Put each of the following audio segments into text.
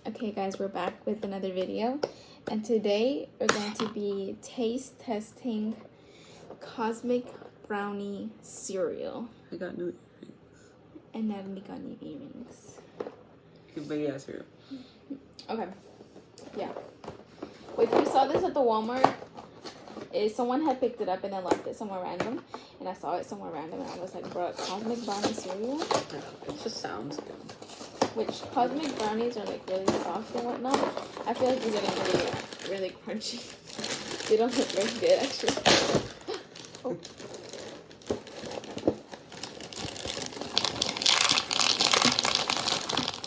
Okay guys, we're back with another video, and today we're going to be taste testing Cosmic Brownie cereal. I got new earrings. And Natalie got new earrings. Big ass cereal. Okay, yeah. If you saw this at the Walmart, someone had picked it up and then left it somewhere random, and I saw it somewhere random and I was like, bro, Cosmic Brownie cereal? It just sounds good. Which Cosmic Brownies are like really soft and whatnot. I feel like these are gonna be really crunchy. They don't look very good actually. Oh.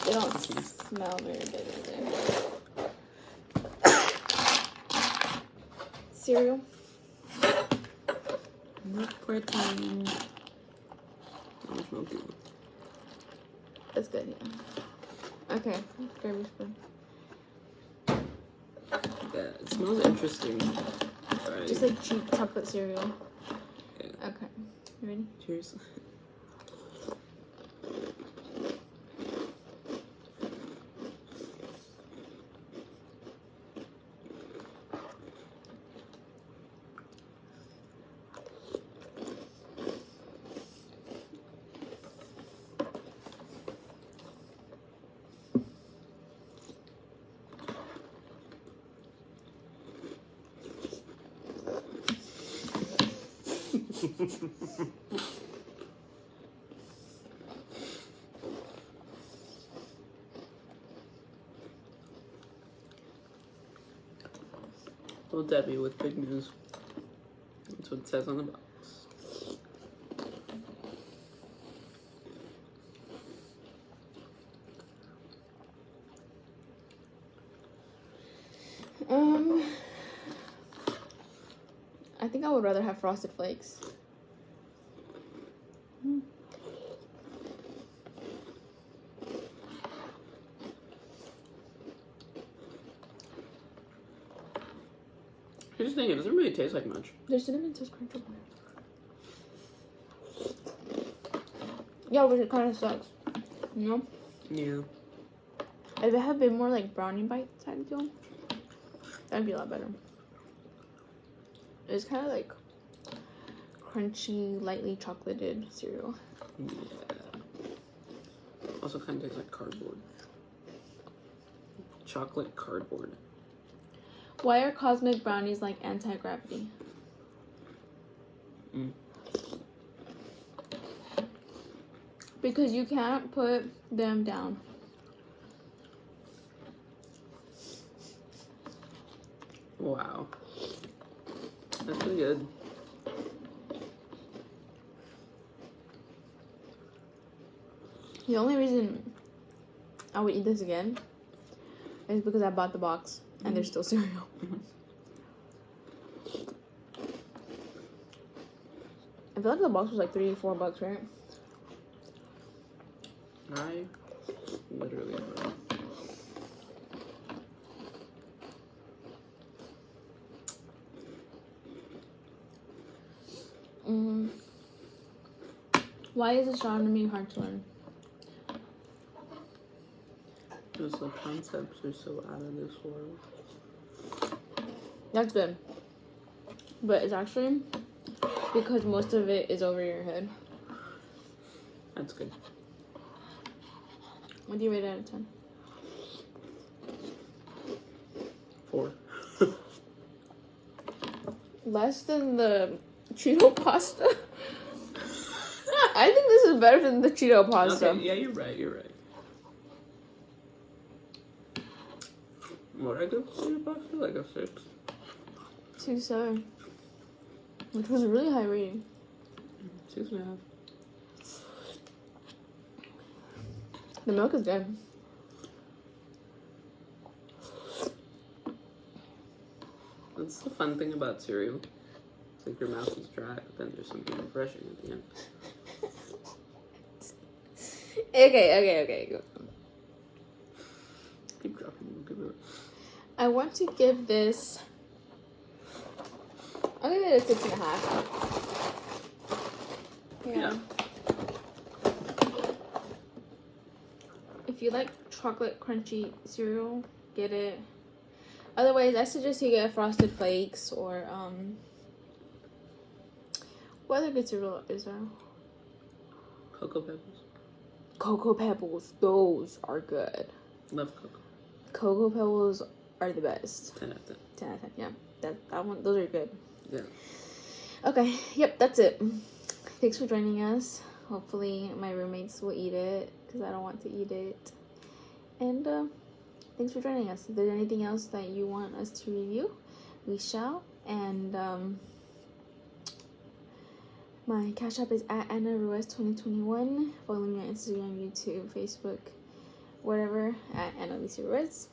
They don't smell very good either. Cereal. Not pretty. Oh, smoky. That's good, yeah. Okay, grab your spoon. Yeah, it smells interesting. Right. Just like cheap chocolate cereal. Yeah. Okay, you ready? Cheers. Little Debbie with big news. That's what it says on the box. I think I would rather have Frosted Flakes. Here's the thing, it doesn't really taste like much. Their cinnamon toast crunch on it. Yeah, but it kind of sucks. You know? Yeah. If it had been more like brownie bite type deal, that'd be a lot better. It's kind of like crunchy, lightly chocolated cereal. Yeah. Also kind of tastes like cardboard. Chocolate cardboard. Why are Cosmic Brownies like anti-gravity? Because you can't put them down. Wow. That's pretty good. The only reason I would eat this again is because I bought the box and there's still cereal. I feel like the box was like $3 to $4, right? I literally have it. Why is astronomy hard to learn? Because the concepts are so out of this world. That's good. But it's actually because most of it is over your head. That's good. What do you rate it out of 10? 4. Less than the Cheeto pasta? I think this is better than the Cheeto pasta. Okay, yeah, you're right, you're right. What did I give Cheeto pasta? Like a 6? 2.7. Which was a really high rating. 6.5. The milk is good. That's the fun thing about cereal. It's like your mouth is dry, but then there's something refreshing at the end. Okay. Go. Keep dropping. Give it. I want to give this. I'll give it a 6.5. Yeah. If you like chocolate crunchy cereal, get it. Otherwise, I suggest you get Frosted Flakes or what other good cereal is there? Cocoa Pebbles. Cocoa Pebbles. Those are good. Love Cocoa. Cocoa Pebbles are the best. 10 out of 10. 10 out of 10. Yeah, that one. Those are good. Yeah. Okay. Yep. That's it. Thanks for joining us. Hopefully, my roommates will eat it because I don't want to eat it. And thanks for joining us. If there's anything else that you want us to review, we shall. And my Cash App is at Anna Ruiz 2021. Follow me on Instagram, YouTube, Facebook, whatever, at Anna Lisa Ruiz.